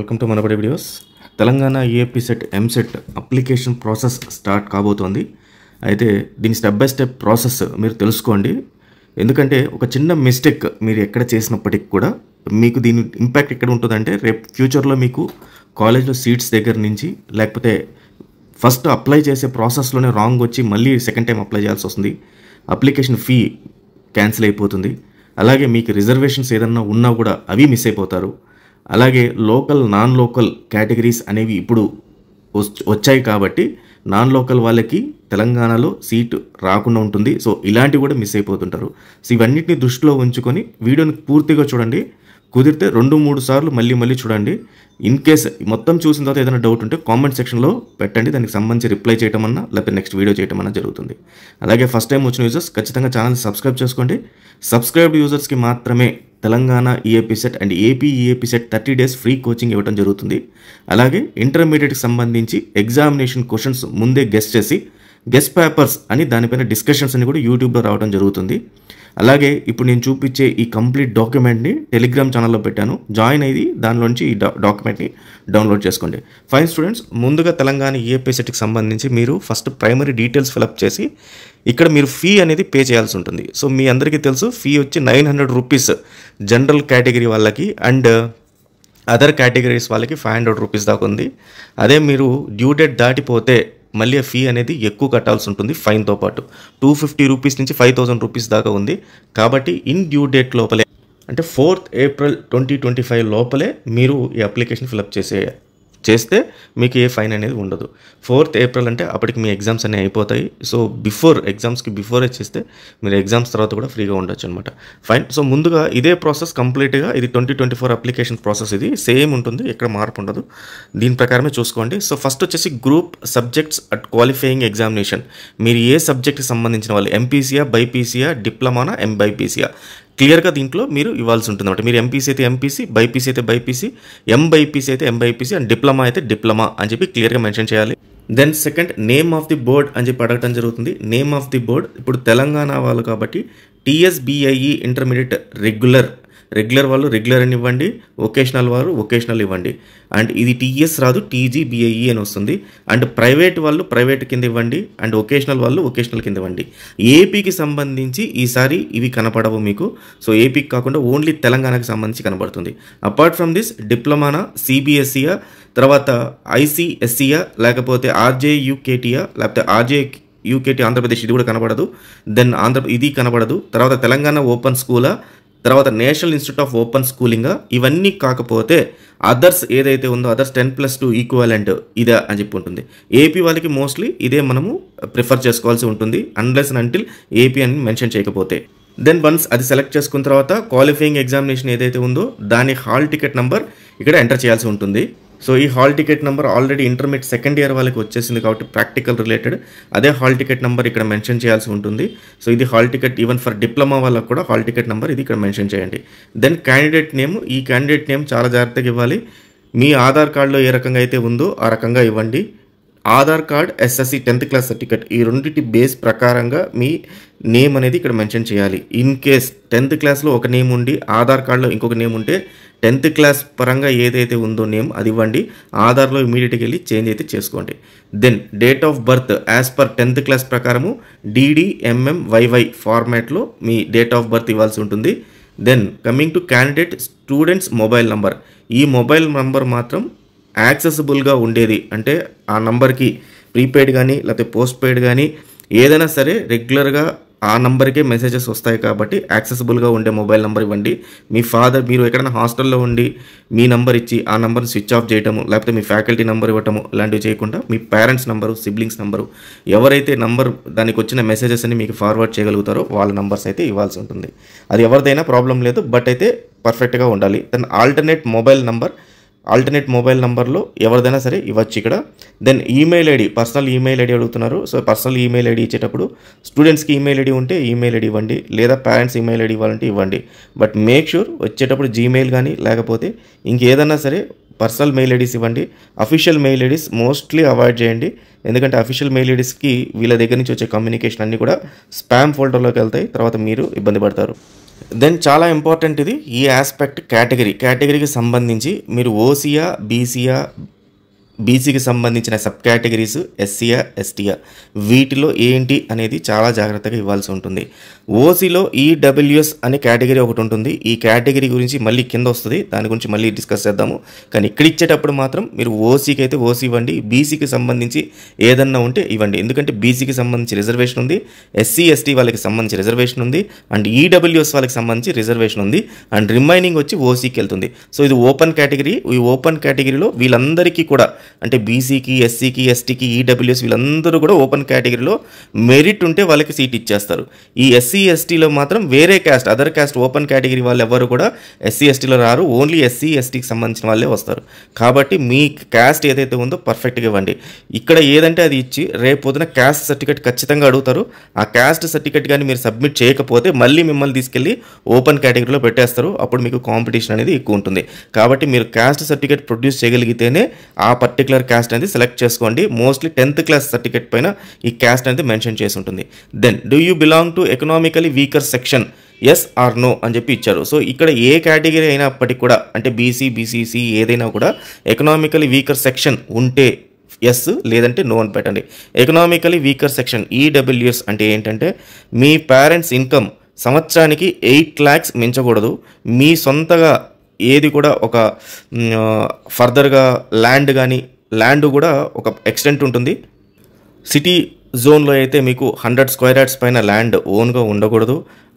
Welcome to Manabadi videos. Telangana AP set EAMCET application process start కాబోతోంది. అయితే దీని స్టెప్ బై స్టెప్ ప్రాసెస్ మీరు తెలుసుకోండి. ఎందుకంటే ఒక చిన్న మిస్టేక్ మీరు ఎక్కడ చేసినప్పటికి కూడా మీకు దీని ఇంపాక్ట్ ఎక్కడ ఉంటుందంటే రేపు ఫ్యూచర్లో మీకు కాలేజ్లో సీట్స్ దగ్గర నుంచి లేకపోతే ఫస్ట్ అప్లై చేసే ప్రాసెస్లోనే రాంగ్ వచ్చి మళ్ళీ సెకండ్ టైం అప్లై చేయాల్సి వస్తుంది. అప్లికేషన్ ఫీ క్యాన్సిల్ అయిపోతుంది. అలాగే మీకు రిజర్వేషన్స్ ఏదన్నా ఉన్నా కూడా అవి మిస్ అయిపోతారు. అలాగే లోకల్ నాన్ లోకల్ కేటగిరీస్ అనేవి ఇప్పుడు వచ్చాయి కాబట్టి నాన్ లోకల్ వాళ్ళకి తెలంగాణలో సీటు రాకుండా ఉంటుంది. సో ఇలాంటివి కూడా మిస్ అయిపోతుంటారు. సో ఇవన్నిటిని దృష్టిలో ఉంచుకొని వీడియోని పూర్తిగా చూడండి. కుదిరితే 2-3 సార్లు మళ్ళీ చూడండి. ఇన్ కేస్ మొత్తం చూసిన తర్వాత ఏదైనా డౌట్ ఉంటే కామెంట్ సెక్షన్లో పెట్టండి. దానికి సంబంధించి రిప్లై చేయటం అన్నా లేకపోతే నెక్స్ట్ వీడియో చేయటం అన్నా జరుగుతుంది. అలాగే ఫస్ట్ టైం వచ్చిన యూజర్స్ ఖచ్చితంగా ఛానల్ సబ్స్క్రైబ్ చేసుకోండి. సబ్స్క్రైబ్డ్ యూజర్స్కి మాత్రమే Telangana EAP set and AP EAP set 30 days free coaching ఇవ్వడం జరుగుతుంది. అలాగే ఇంటర్మీడియట్కి సంబంధించి ఎగ్జామినేషన్ క్వశ్చన్స్ ముందే గెస్ట్ చేసి గెస్ట్ పేపర్స్ అని దానిపైన డిస్కషన్స్ అని కూడా యూట్యూబ్లో రావడం జరుగుతుంది. అలాగే ఇప్పుడు నేను చూపించే ఈ కంప్లీట్ డాక్యుమెంట్ని టెలిగ్రామ్ ఛానల్లో పెట్టాను. జాయిన్ అయ్యి దానిలోంచి ఈ డాక్యుమెంట్ని డౌన్లోడ్ చేసుకోండి. ఫైన్ స్టూడెంట్స్, ముందుగా తెలంగాణ ఈఏపీ సెట్కి సంబంధించి మీరు ఫస్ట్ ప్రైమరీ డీటెయిల్స్ ఫిలప్ చేసి ఇక్కడ మీరు ఫీ అనేది పే చేయాల్సి ఉంటుంది. సో మీ అందరికీ తెలుసు ఫీ వచ్చి 900 రూపీస్ జనరల్ కేటగిరీ వాళ్ళకి అండ్ అదర్ కేటగిరీస్ వాళ్ళకి 500 రూపీస్ దాకా ఉంది. అదే మీరు డ్యూ డేట్ దాటిపోతే మళ్ళీ ఆ ఫీ అనేది ఎక్కువ కట్టాల్సి ఉంటుంది ఫైన్తో పాటు. 250 రూపీస్ నుంచి 5000 రూపీస్ దాకా ఉంది. కాబట్టి ఇన్ డ్యూ డేట్ లోపలే అంటే 4th April 2025 లోపలే మీరు ఈ అప్లికేషన్ ఫిలప్ చేస్తే మీకు ఏ ఫైన్ అనేది ఉండదు. 4th April అంటే అప్పటికి మీ ఎగ్జామ్స్ అనేవి అయిపోతాయి. సో ఎగ్జామ్స్కి బిఫోరే చేస్తే మీరు ఎగ్జామ్స్ తర్వాత కూడా ఫ్రీగా ఉండొచ్చు అనమాట. ఫైన్. సో ముందుగా ఇదే ప్రాసెస్ కంప్లీట్గా ఇది 2024 అప్లికేషన్ ప్రాసెస్ ఇది సేమ్ ఉంటుంది, ఎక్కడ మార్పు ఉండదు. దీని ప్రకారమే చూసుకోండి. సో ఫస్ట్ వచ్చేసి group subjects at qualifying examination. మీరు ఏ సబ్జెక్ట్కి సంబంధించిన వాళ్ళు ఎంపీసీయా, బైపీసీయా, డిప్లొమానా, ఎంబైపీసీయా క్లియర్గా దీంట్లో మీరు ఇవ్వాల్సి ఉంటుంది అనమాట. మీరు ఎంపీసీ అయితే ఎంపీసీ, బైపీసీ అయితే బైపీసీ, ఎంబైపీసీ అయితే ఎంబైపీసీ అండ్ డిప్లొమా అయితే డిప్లొమా అని చెప్పి క్లియర్గా మెన్షన్ చేయాలి. Then second name of the board అని చెప్పి అడగటం జరుగుతుంది. నేమ్ ఆఫ్ ది బోర్డ్ ఇప్పుడు తెలంగాణ వాళ్ళు కాబట్టి టీఎస్బిఐఈ ఇంటర్మీడియట్ రెగ్యులర్ వాళ్ళు రెగ్యులర్ అని ఇవ్వండి, వొకేషనల్ వారు వొకేషనల్ ఇవ్వండి. అండ్ ఇది టీఎస్ రాదు, టీజీబిఐఈ అని వస్తుంది. అండ్ ప్రైవేట్ వాళ్ళు ప్రైవేట్ కింద ఇవ్వండి అండ్ వొకేషనల్ వాళ్ళు వొకేషనల్ కింద ఇవ్వండి. ఏపీకి సంబంధించి ఈసారి ఇవి కనపడవు మీకు. సో ఏపీకి కాకుండా ఓన్లీ తెలంగాణకి సంబంధించి కనబడుతుంది. అపార్ట్ ఫ్రమ్ దిస్ డిప్లొమానా, సిబిఎస్ఈయా, తర్వాత ఐసిఎస్సియా, లేకపోతే ఆర్జేయుకేటీయా, లేకపోతే ఆర్జేయుకేటీ ఆంధ్రప్రదేశ్ ఇది కూడా కనబడదు. దెన్ ఇది కనబడదు. తర్వాత తెలంగాణ ఓపెన్ స్కూలా, తర్వాత నేషనల్ ఇన్స్టిట్యూట్ ఆఫ్ ఓపెన్ స్కూలింగా, ఇవన్నీ కాకపోతే అదర్స్ ఏదైతే ఉందో అదర్స్ 10+2 ఈక్వలెంట్ ఇదే అని చెప్పి ఉంటుంది. ఏపీ వాళ్ళకి మోస్ట్లీ ఇదే మనము ప్రిఫర్ చేసుకోవాల్సి ఉంటుంది అన్లెస్ అండ్ అంటిల్ ఏపీ అని మెన్షన్ చేయకపోతే. దెన్ వన్స్ అది సెలెక్ట్ చేసుకున్న తర్వాత క్వాలిఫైయింగ్ ఎగ్జామినేషన్ ఏదైతే ఉందో దాని హాల్ టికెట్ నెంబర్ ఇక్కడ ఎంటర్ చేయాల్సి ఉంటుంది. సో ఈ hall ticket number already intermediate second year వాళ్ళకి వచ్చేసింది కాబట్టి ప్రాక్టికల్ రిలేటెడ్ అదే హాల్ టికెట్ నెంబర్ ఇక్కడ మెన్షన్ చేయాల్సి ఉంటుంది. సో ఇది hall ticket even for diploma వాళ్ళకి కూడా హాల్ టికెట్ నెంబర్ ఇది ఇక్కడ మెన్షన్ చేయండి. దెన్ క్యాండిడేట్ నేమ్, ఈ క్యాండిడేట్ నేమ్ చాలా జాగ్రత్తగా ఇవ్వాలి. మీ ఆధార్ కార్డులో ఏ రకంగా అయితే ఉందో ఆ రకంగా ఇవ్వండి. Aadhaar card, SSC 10th class certificate ఈ రెండింటి బేస్ ప్రకారంగా మీ నేమ్ అనేది ఇక్కడ మెన్షన్ చేయాలి. ఇన్ కేస్ 10th క్లాస్లో ఒక నేమ్ ఉండి ఆధార్ కార్డులో ఇంకొక నేమ్ ఉంటే 10th క్లాస్ పరంగా ఏదైతే ఉందో నేమ్ అది ఇవ్వండి. ఆధార్లో ఇమీడియట్గా వెళ్ళి చేంజ్ అయితే చేసుకోండి. Then date of birth as per 10th class ప్రకారము DDMMYY ఫార్మాట్లో మీ డేట్ ఆఫ్ బర్త్ ఇవ్వాల్సి ఉంటుంది. Then coming to candidate students mobile number, ఈ మొబైల్ నంబర్ మాత్రం యాక్సెసిబుల్గా ఉండేది అంటే ఆ నంబర్కి ప్రీపెయిడ్ కానీ లేకపోతే పోస్ట్ పెయిడ్ కానీ ఏదైనా సరే రెగ్యులర్గా ఆ నంబర్కే మెసేజెస్ వస్తాయి కాబట్టి యాక్సెసిబుల్గా ఉండే మొబైల్ నెంబర్ ఇవ్వండి. మీ ఫాదర్ మీరు ఎక్కడైనా హాస్టల్లో ఉండి మీ నంబర్ ఇచ్చి ఆ నెంబర్ని స్విచ్ ఆఫ్ చేయటము లేకపోతే మీ ఫ్యాకల్టీ నెంబర్ ఇవ్వటము ఇలాంటివి చేయకుండా మీ పేరెంట్స్ నెంబరు, సిబ్లింగ్స్ నెంబరు ఎవరైతే నంబర్ దానికి వచ్చిన మెసేజెస్ అని మీకు ఫార్వర్డ్ చేయగలుగుతారో వాళ్ళ నెంబర్స్ అయితే ఇవ్వాల్సి ఉంటుంది. అది ఎవరిదైనా ప్రాబ్లం లేదు, బట్ అయితే పర్ఫెక్ట్గా ఉండాలి. దెన్ ఆల్టర్నేట్ మొబైల్ నంబర్లో ఎవరిదైనా సరే ఇవ్వచ్చు ఇక్కడ. Then email ID, personal email ID అడుగుతున్నారు. సో పర్సనల్ ఈమెయిల్ ఐడి ఇచ్చేటప్పుడు స్టూడెంట్స్కి ఈమెయిల్ ఐడి ఉంటే ఈమెయిల్ ఐడి ఇవ్వండి, లేదా పేరెంట్స్ ఈమెయిల్ ఐడి ఇవ్వాలంటే ఇవ్వండి. బట్ మేక్ షూర్ వచ్చేటప్పుడు జీమెయిల్ కానీ లేకపోతే ఇంకేదన్నా సరే పర్సనల్ మెయిల్ ఐడీస్ ఇవ్వండి. Official mail IDs mostly avoid చేయండి. ఎందుకంటే అఫీషియల్ మెయిల్ ఐడీస్కి వీళ్ళ దగ్గర నుంచి వచ్చే కమ్యూనికేషన్ అన్నీ కూడా స్పామ్ ఫోల్డర్లోకి వెళ్తాయి, తర్వాత మీరు ఇబ్బంది పడతారు. దెన్ చాలా ఇంపార్టెంట్ ఇది ఈ ఆస్పెక్ట్ కేటగిరీకి సంబంధించి మీరు ఓసీయా బీసీయా బీసీకి సంబంధించిన సబ్ కేటగిరీస్ ఎస్సీయా ఎస్టీయా వీటిలో ఏంటి అనేది చాలా జాగ్రత్తగా ఇవ్వాల్సి ఉంటుంది. ఓసీలో ఈడబ్ల్యూఎస్ అనే కేటగిరీ ఒకటి ఉంటుంది. ఈ కేటగిరీ గురించి మళ్ళీ కింద వస్తుంది, దాని గురించి మళ్ళీ డిస్కస్ చేద్దాము. కానీ ఇక్కడ ఇచ్చేటప్పుడు మాత్రం మీరు ఓసీకి అయితే ఓసీ ఇవ్వండి, బీసీకి సంబంధించి ఏదన్నా ఉంటే ఇవ్వండి. ఎందుకంటే బీసీకి సంబంధించి రిజర్వేషన్ ఉంది, ఎస్సీ ఎస్టీ వాళ్ళకి సంబంధించి రిజర్వేషన్ ఉంది, అండ్ ఈడబ్ల్యూఎస్ వాళ్ళకి సంబంధించి రిజర్వేషన్ ఉంది, అండ్ రిమైనింగ్ వచ్చి ఓసీకి వెళ్తుంది. సో ఇది ఓపెన్ కేటగిరీ. ఈ ఓపెన్ కేటగిరీలో వీళ్ళందరికీ కూడా అంటే బీసీకి ఎస్సీకి ఎస్టీకి ఈడబ్ల్యూఎస్ వీళ్ళందరూ కూడా ఓపెన్ కేటగిరీలో మెరిట్ ఉంటే వాళ్ళకి సీట్ ఇచ్చేస్తారు. ఈ ఎస్సీ ఎస్టీలో మాత్రం వేరే caste other caste open category వాళ్ళు ఎవరు కూడా ఎస్సీ ఎస్టీలో రారు, ఓన్లీ ఎస్సీ ఎస్టీకి సంబంధించిన వాళ్ళే వస్తారు. కాబట్టి మీ క్యాస్ట్ ఏదైతే ఉందో పర్ఫెక్ట్గా ఇవ్వండి. ఇక్కడ ఏదంటే అది ఇచ్చి రేపు పొద్దున క్యాస్ట్ సర్టిఫికేట్ ఖచ్చితంగా అడుగుతారు. ఆ క్యాస్ట్ సర్టిఫికేట్ కానీ మీరు సబ్మిట్ చేయకపోతే మళ్ళీ మిమ్మల్ని తీసుకెళ్ళి ఓపెన్ కేటగిరీలో పెట్టేస్తారు. అప్పుడు మీకు కాంపిటీషన్ అనేది ఎక్కువ ఉంటుంది. కాబట్టి మీరు క్యాస్ట్ సర్టిఫికేట్ ప్రొడ్యూస్ చేయగలిగితేనే ఆ పర్టికులర్ క్యాస్ట్ అనేది సెలెక్ట్ చేసుకోండి. మోస్ట్లీ 10th క్లాస్ సర్టిఫికేట్ పైన ఈ క్యాస్ట్ అనేది మెన్షన్ చేసి ఉంటుంది. Then do you belong to economically weaker section yes or no అని చెప్పి ఇచ్చారు. సో ఇక్కడ ఏ కేటగిరీ అయినప్పటికీ కూడా అంటే బీసీ బీసీసీ ఏదైనా కూడా ఎకనామికలీ వీకర్ సెక్షన్ ఉంటే ఎస్ లేదంటే నో అని పెట్టండి. ఎకనామికలీ వీకర్ సెక్షన్ ఈడబ్ల్యూఎస్ అంటే ఏంటంటే మీ పేరెంట్స్ ఇన్కమ్ సంవత్సరానికి 8 lakhs మించకూడదు. మీ సొంతగా ఏది కూడా ఒక ఫర్దర్గా ల్యాండ్ కూడా ఒక ఎక్స్టెంట్ ఉంటుంది. సిటీ జోన్లో అయితే మీకు 100 square yards పైన ల్యాండ్ ఓన్గా ఉండకూడదు.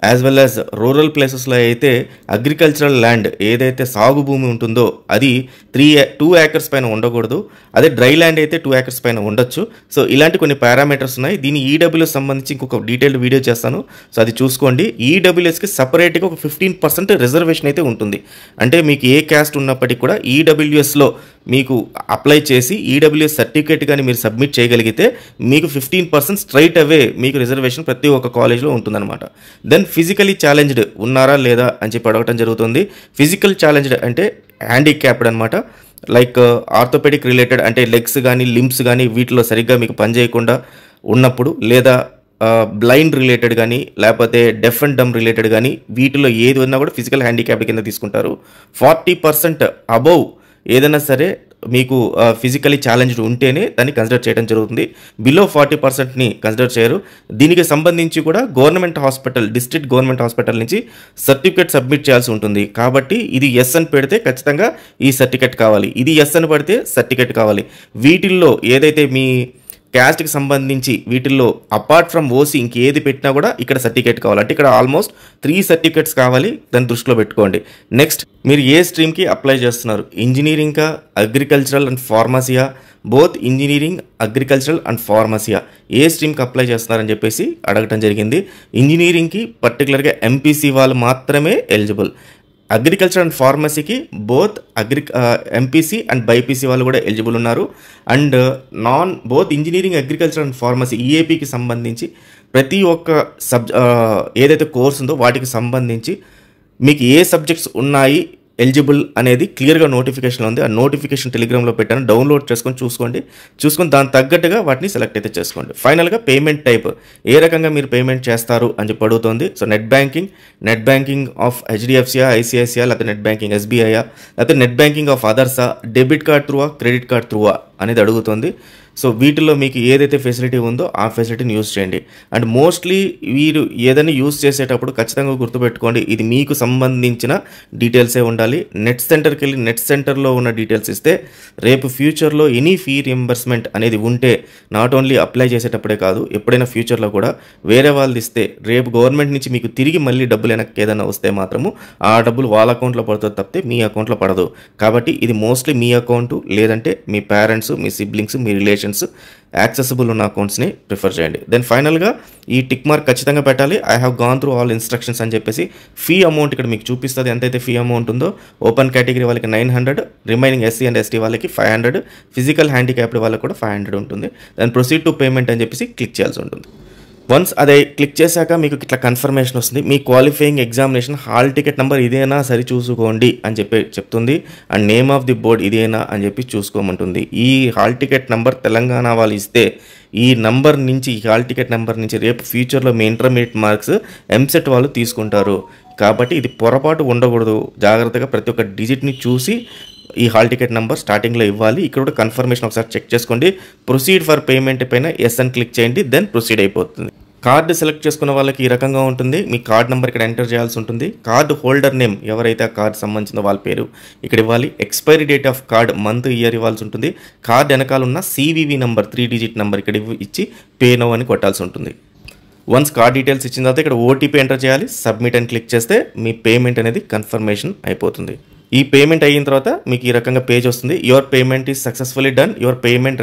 యాజ్ వెల్ యాజ్ రూరల్ ప్లేసెస్లో అయితే అగ్రికల్చరల్ ల్యాండ్ ఏదైతే సాగు భూమి ఉంటుందో అది 2 acres పైన ఉండకూడదు. అదే డ్రై ల్యాండ్ అయితే 2 acres పైన ఉండొచ్చు. సో ఇలాంటి కొన్ని పారామీటర్స్ ఉన్నాయి. దీని ఈడబ్ల్యూఎస్ సంబంధించి ఇంకొక డీటెయిల్డ్ వీడియో చేస్తాను, సో అది చూసుకోండి. ఈడబ్ల్యూఎస్కి సపరేట్గా ఒక 15% రిజర్వేషన్ అయితే ఉంటుంది. అంటే మీకు ఏ క్యాస్ట్ ఉన్నప్పటికీ కూడా ఈడబ్ల్యూఎస్లో మీకు అప్లై చేసి ఈడబ్ల్యూఎస్ సర్టిఫికేట్ కానీ మీరు సబ్మిట్ చేయగలిగితే మీకు 15% స్ట్రైట్ అవే మీకు రిజర్వేషన్ ప్రతి ఒక్క కాలేజ్లో ఉంటుందన్నమాట. దెన్ ఫిజికలీ ఛాలెంజ్డ్ ఉన్నారా లేదా అని చెప్పి అడగటం జరుగుతుంది. ఫిజికల్ ఛాలెంజ్డ్ అంటే హ్యాండిక్యాప్డ్ అనమాట. లైక్ ఆర్థోపెడిక్ రిలేటెడ్ అంటే లెగ్స్ కానీ లింబ్స్ కానీ వీటిలో సరిగ్గా మీకు పనిచేయకుండా ఉన్నప్పుడు, లేదా బ్లైండ్ రిలేటెడ్ కానీ లేకపోతే డెఫ్ అండ్ డమ్ రిలేటెడ్ కానీ వీటిలో ఏది ఉన్నా కూడా ఫిజికల్ హ్యాండిక్యాప్డ్ కింద తీసుకుంటారు. 40% అబౌవ్ ఏదైనా సరే మీకు ఫిజికలీ ఛాలెంజ్డ్ ఉంటేనే దాన్ని కన్సిడర్ చేయడం జరుగుతుంది. బిలో 40%ని కన్సిడర్ చేయరు. దీనికి సంబంధించి కూడా government hospital district government hospital నుంచి సర్టిఫికేట్ సబ్మిట్ చేయాల్సి ఉంటుంది. కాబట్టి ఇది ఎస్ అని పెడితే ఖచ్చితంగా ఈ సర్టిఫికేట్ కావాలి, ఇది ఎస్ అని పడితే సర్టిఫికేట్ కావాలి. వీటిల్లో ఏదైతే మీ క్యాస్ట్కి సంబంధించి వీటిల్లో అపార్ట్ ఫ్రమ్ ఓసీ ఇంకేది పెట్టినా కూడా ఇక్కడ సర్టిఫికేట్ కావాలి. అంటే ఇక్కడ ఆల్మోస్ట్ 3 సర్టిఫికేట్స్ కావాలి, దాన్ని దృష్టిలో పెట్టుకోండి. నెక్స్ట్ మీరు ఏ స్ట్రీమ్కి అప్లై చేస్తున్నారు, ఇంజనీరింగ్కా అగ్రికల్చరల్ అండ్ ఫార్మసీయా, బోత్ ఇంజనీరింగ్ అగ్రికల్చరల్ అండ్ ఫార్మసీయా ఏ స్ట్రీమ్కి అప్లై చేస్తున్నారని చెప్పేసి అడగటం జరిగింది. ఇంజనీరింగ్కి పర్టికులర్గా ఎంపీసీ వాళ్ళు మాత్రమే ఎలిజిబుల్. అగ్రికల్చర్ అండ్ ఫార్మసీకి బోత్ ఎంపీసీ అండ్ బైపీసీ వాళ్ళు కూడా ఎలిజిబుల్ ఉన్నారు. And both engineering agriculture and pharmacy ఈఏపీకి సంబంధించి ప్రతి ఒక్క ఏదైతే కోర్స్ ఉందో వాటికి సంబంధించి మీకు ఏ సబ్జెక్ట్స్ ఉన్నాయి ఎలిజిబుల్ అనేది క్లియర్గా నోటిఫికేషన్ ఉంది. ఆ నోటిఫికేషన్ టెలిగ్రామ్లో పెట్టాను, డౌన్లోడ్ చూసుకొని దాని తగ్గట్టుగా వాటిని సెలెక్ట్ అయితే చేసుకోండి. ఫైనల్గా పేమెంట్ టైప్ ఏ రకంగా మీరు పేమెంట్ చేస్తారు అని చెప్పి అడుగుతుంది. సో నెట్ బ్యాంకింగ్ ఆఫ్ హెచ్డిఎఫ్సియా, ఐసిఐసిఐ, లేకపోతే నెట్ బ్యాంకింగ్ ఎస్బీఐయా, లేకపోతే నెట్ బ్యాంకింగ్ ఆఫ్ అదర్సా, డెబిట్ కార్డ్ త్రూవా, క్రెడిట్ కార్డ్ త్రూవా అనేది అడుగుతుంది. సో వీటిలో మీకు ఏదైతే ఫెసిలిటీ ఉందో ఆ ఫెసిలిటీని యూజ్ చేయండి. అండ్ మోస్ట్లీ వీరు ఏదైనా యూజ్ చేసేటప్పుడు ఖచ్చితంగా గుర్తుపెట్టుకోండి, ఇది మీకు సంబంధించిన డీటెయిల్సే ఉండాలి. నెట్ సెంటర్కి వెళ్ళి నెట్ సెంటర్లో ఉన్న డీటెయిల్స్ ఇస్తే రేపు ఫ్యూచర్లో ఎనీ ఫీ రియంబర్స్మెంట్ అనేది ఉంటే నాట్ ఓన్లీ అప్లై చేసేటప్పుడే కాదు, ఎప్పుడైనా ఫ్యూచర్లో కూడా వేరే వాళ్ళు ఇస్తే రేపు గవర్నమెంట్ నుంచి మీకు తిరిగి మళ్ళీ డబ్బులు వెనక్కి ఏదైనా వస్తే మాత్రము ఆ డబ్బులు వాళ్ళ అకౌంట్లో పడుతుంది తప్పితే మీ అకౌంట్లో పడదు. కాబట్టి ఇది మోస్ట్లీ మీ అకౌంట్ లేదంటే మీ పేరెంట్స్, మీ సిబ్లింగ్స్, మీ రిలేషన్స్ యాక్సెసిబుల్ ఉన్న అకౌంట్స్ని ప్రిఫర్ చేయండి. దెన్ ఫైనల్గా ఈ టిక్ మార్క్ ఖచ్చితంగా పెట్టాలి. I have gone through all instructions అని చెప్పేసి ఫీ అమౌంట్ ఇక్కడ మీకు చూపిస్తుంది. ఎంతైతే ఫీ అమౌంట్ ఉందో ఓపెన్ కేటగిరీ వాళ్ళకి 900, రిమైనింగ్ ఎస్సీ అండ్ ఎస్టీ వాళ్ళకి 500, ఫిజికల్ హ్యాండిక్యాప్డ్ వాళ్ళకి కూడా 500 ఉంటుంది. దెన్ ప్రొసీడ్ టు పేమెంట్ అని చెప్పేసి క్లిక్ చేయాల్సి ఉంటుంది. వన్స్ అదే క్లిక్ చేశాక మీకు ఇట్లా కన్ఫర్మేషన్ వస్తుంది. మీ qualifying examination hall ticket number ఇదేనా సరి చూసుకోండి అని చెప్పి చెప్తుంది. And name of the board ఇదేనా అని చెప్పి చూసుకోమంటుంది. ఈ హాల్ టికెట్ నెంబర్ తెలంగాణ వాళ్ళు ఇస్తే ఈ నంబర్ నుంచి, ఈ హాల్ టికెట్ నెంబర్ నుంచి రేపు ఫ్యూచర్లో మీ ఇంటర్మీడియట్ మార్క్స్ ఎంసెట్ వాళ్ళు తీసుకుంటారు. కాబట్టి ఇది పొరపాటు ఉండకూడదు. జాగ్రత్తగా ప్రతి ఒక్క డిజిట్ని చూసి ఈ హాల్ టికెట్ నెంబర్ స్టార్టింగ్లో ఇవ్వాలి. ఇక్కడ కూడా కన్ఫర్మేషన్ ఒకసారి చెక్ చేసుకోండి. ప్రొసీడ్ ఫర్ పేమెంట్ పైన ఎస్ అని క్లిక్ చేయండి, దెన్ ప్రొసీడ్ అయిపోతుంది. కార్డు సెలెక్ట్ చేసుకున్న వాళ్ళకి ఈ రకంగా ఉంటుంది. మీ కార్డ్ నెంబర్ ఇక్కడ ఎంటర్ చేయాల్సి ఉంటుంది. కార్డు హోల్డర్ నేమ్, ఎవరైతే ఆ కార్డు సంబంధించిన వాళ్ళ పేరు ఇక్కడ ఇవ్వాలి. Expiry date of card, month, year ఇవ్వాల్సి ఉంటుంది. కార్డు వెనకాల ఉన్న CVV నెంబర్ 3 డిజిట్ నెంబర్ ఇక్కడ ఇచ్చి పే నౌ అని కొట్టాల్సి ఉంటుంది. వన్స్ కార్డ్ డీటెయిల్స్ ఇచ్చిన తర్వాత ఇక్కడ OTP ఎంటర్ చేయాలి. సబ్మిట్ అని క్లిక్ చేస్తే మీ పేమెంట్ అనేది కన్ఫర్మేషన్ అయిపోతుంది. ఈ పేమెంట్ అయిన తర్వాత మీకు ఈ రకంగా పేజ్ వస్తుంది. Your payment is successfully done, your payment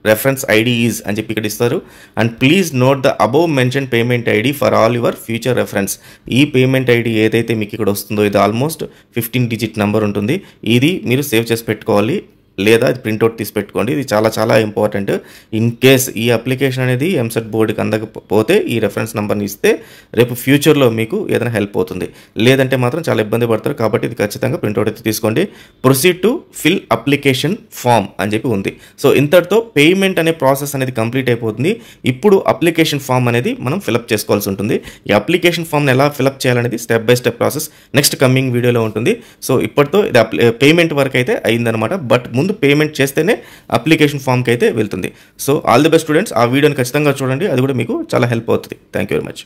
reference ID is అని చెప్పి ఇక్కడ ఇస్తారు. And please note the above mention payment ID for all your future reference. ఈ పేమెంట్ ID ఏదైతే మీకు ఇక్కడ వస్తుందో ఇది ఆల్మోస్ట్ 15 డిజిట్ నెంబర్ ఉంటుంది. ఇది మీరు సేవ్ చేసి పెట్టుకోవాలి, లేదా ఇది ప్రింట్అవుట్ తీసి పెట్టుకోండి. ఇది చాలా చాలా ఇంపార్టెంట్. ఇన్ కేస్ ఈ అప్లికేషన్ అనేది ఎంసెట్ బోర్డుకి అందకపోతే ఈ రెఫరెన్స్ నెంబర్ని ఇస్తే రేపు ఫ్యూచర్లో మీకు ఏదైనా హెల్ప్ అవుతుంది. లేదంటే మాత్రం చాలా ఇబ్బంది పడతారు. కాబట్టి ఇది ఖచ్చితంగా ప్రింట్అవుట్ అయితే తీసుకోండి. Proceed to fill application form అని చెప్పి ఉంది. సో ఇంతటితో పేమెంట్ అనే ప్రాసెస్ అనేది కంప్లీట్ అయిపోతుంది. ఇప్పుడు అప్లికేషన్ ఫామ్ అనేది మనం ఫిలప్ చేసుకోవాల్సి ఉంటుంది. ఈ అప్లికేషన్ ఫామ్ని ఎలా ఫిలప్ చేయాలనేది step by step process next coming వీడియోలో ఉంటుంది. సో ఇప్పటితో ఇది పేమెంట్ వరకు అయితే అయిందనమాట. బట్ ముందు పేమెంట్ చేస్తేనే అప్లికేషన్ ఫామ్కి అయితే వెళ్తుంది. So all the best students. ఆ వీడియోని ఖచ్చితంగా చూడండి, అది కూడా మీకు చాలా హెల్ప్ అవుతుంది. Thank you very much.